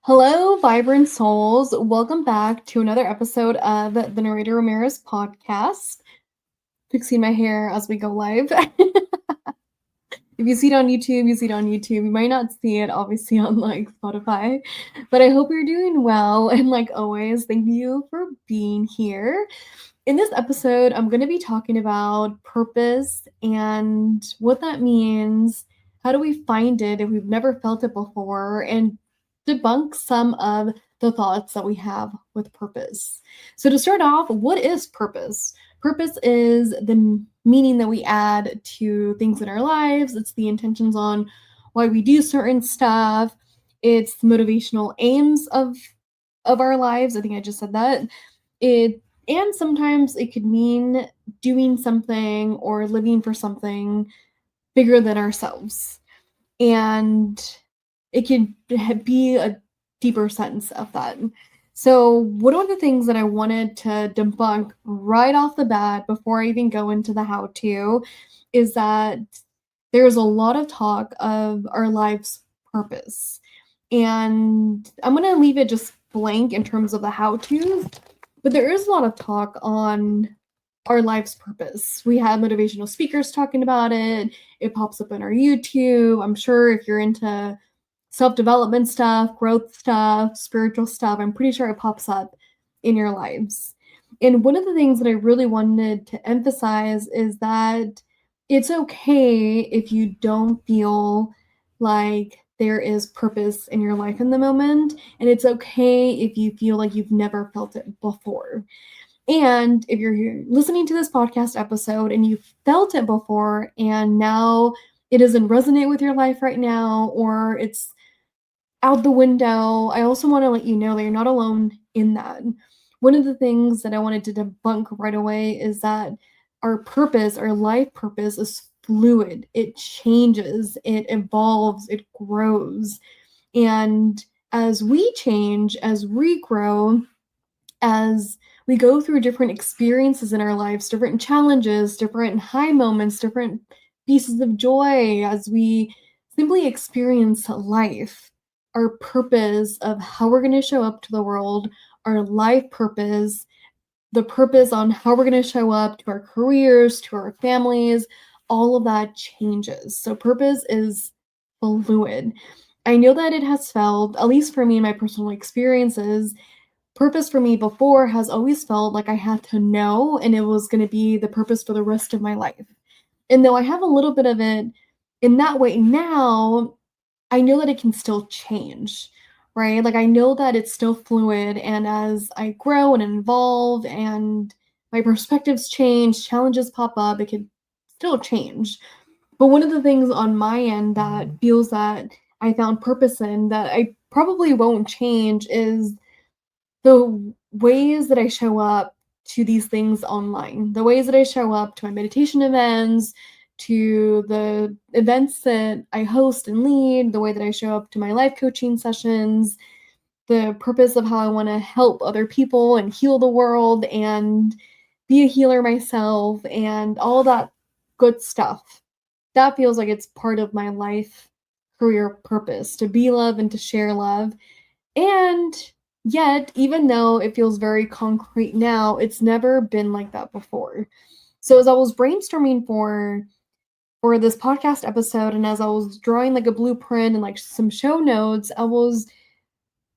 Hello, vibrant souls. Welcome back to another episode of the Nereyda Ramirez podcast. Fixing my hair as we go live. If you see it on YouTube, you see it on YouTube. You might not see it, obviously, on Spotify. But I hope you're doing well. And like always, thank you for being here. In this episode, I'm going to be talking about purpose and what that means. How do we find it if we've never felt it before? And debunk some of the thoughts that we have with purpose. So, to start off, what is purpose? Purpose is the meaning that we add to things in our lives, it's the intentions on why we do certain stuff, it's the motivational aims of our lives. I think I just said that. And sometimes it could mean doing something or living for something bigger than ourselves. And it can be a deeper sense of that. So, one of the things that I wanted to debunk right off the bat before I even go into the how to is that there's a lot of talk of our life's purpose. And I'm going to leave it just blank in terms of the how to, but there is a lot of talk on our life's purpose. We have motivational speakers talking about it. It pops up in our YouTube. I'm sure if you're into self-development stuff, growth stuff, spiritual stuff, I'm pretty sure it pops up in your lives. And one of the things that I really wanted to emphasize is that it's okay if you don't feel like there is purpose in your life in the moment. And it's okay if you feel like you've never felt it before. And if you're listening to this podcast episode and you felt it before and now it doesn't resonate with your life right now, or it's out the window, I also want to let you know that you're not alone in that. One of the things that I wanted to debunk right away is that our purpose, our life purpose, is fluid. It changes, it evolves, it grows. And as we change, as we grow, as we go through different experiences in our lives, different challenges, different high moments, different pieces of joy, as we simply experience life, our purpose of how we're going to show up to the world, our life purpose, the purpose on how we're going to show up to our careers, to our families, all of that changes. So purpose is fluid. I know that it has felt, at least for me in my personal experiences, purpose for me before has always felt like I had to know and it was going to be the purpose for the rest of my life. And though I have a little bit of it in that way now, I know that it can still change, right? Like I know that it's still fluid. And as I grow and evolve and my perspectives change, challenges pop up, it can still change. But one of the things on my end that feels that I found purpose in that I probably won't change is the ways that I show up to these things online, the ways that I show up to my meditation events, to the events that I host and lead, the way that I show up to my life coaching sessions, the purpose of how I want to help other people and heal the world and be a healer myself and all that good stuff. That feels like it's part of my life career purpose to be love and to share love. And yet, even though it feels very concrete now, it's never been like that before. So as I was brainstorming for this podcast episode and as I was drawing like a blueprint and like some show notes, I was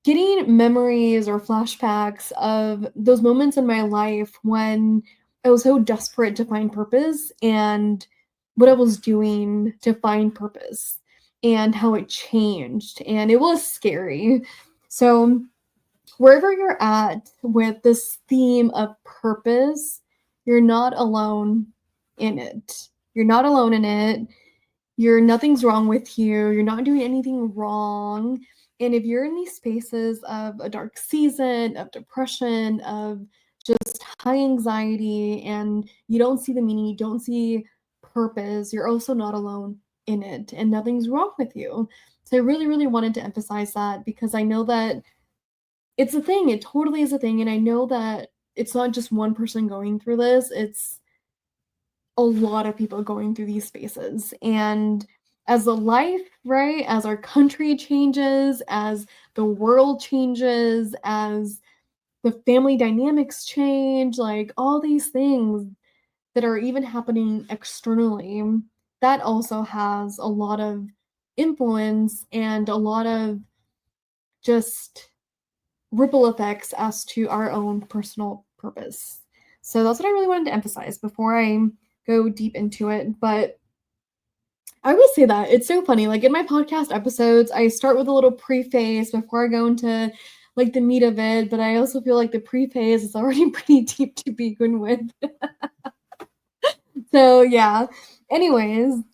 getting memories or flashbacks of those moments in my life when I was so desperate to find purpose and what I was doing to find purpose and how it changed. And it was scary. So, wherever you're at with this theme of purpose, you're not alone in it. You're not alone in it. Nothing's wrong with you. You're not doing anything wrong. And if you're in these spaces of a dark season, of depression, of just high anxiety, and you don't see the meaning, you don't see purpose, you're also not alone in it, and nothing's wrong with you. So I really, really wanted to emphasize that because I know that it's a thing. It totally is a thing. And I know that it's not just one person going through this, it's a lot of people going through these spaces. And as the life, right, as our country changes, as the world changes, as the family dynamics change, like all these things that are even happening externally, that also has a lot of influence and a lot of just ripple effects as to our own personal purpose. So that's what I really wanted to emphasize before I go deep into it. But I always say that it's so funny. Like in my podcast episodes, I start with a little preface before I go into like the meat of it. But I also feel like the preface is already pretty deep to begin with. So yeah. Anyways,